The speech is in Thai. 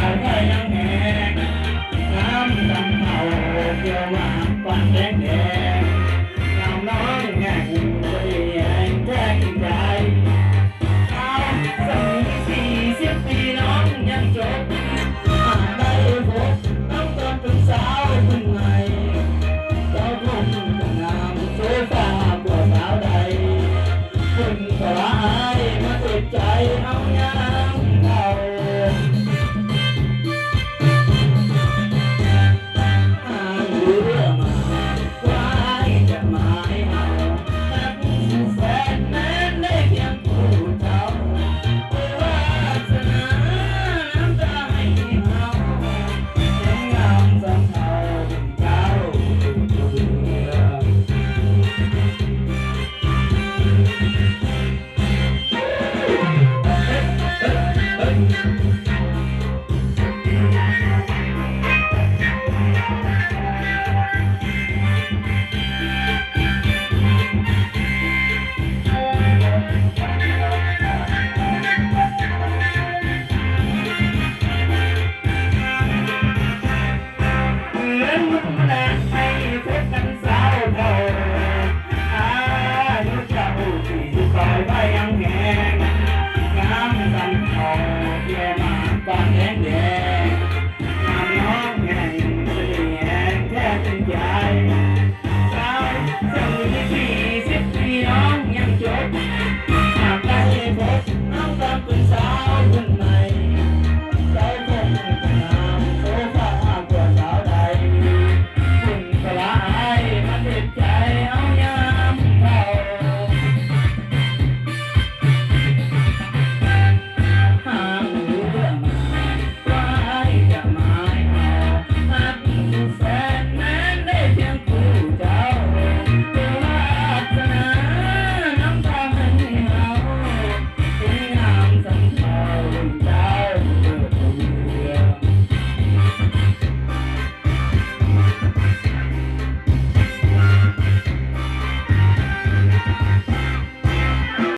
าวไทยยังแหงน้ำดำเผาเกี่ยวหวานปันแดงแดงน้ำน้องแห่งตัวเองแท้กินใจเอาสัก40 ปีน้องยังจบหาได้พบน้องตอนเป็นสาวคนใหม่เจ้าคงงามโซฟากว่าสาวใดคุณก็ร้ายมาติดใจเอายามเก่าอ่านเรื่องมาว่าจะหมายเอาแต่ผู้แฟนแม้ได้เพียงผู้เท่าวาสนาน้ำตาให้เอายังงามสำเภาเจ้าเรือง เหมือนมึงแลกให้เพชรกันสาวเท่าอายุเจ้าที่คอยไว้ยังแหงงามสันทองเกี่ยวมาปานแดงแดง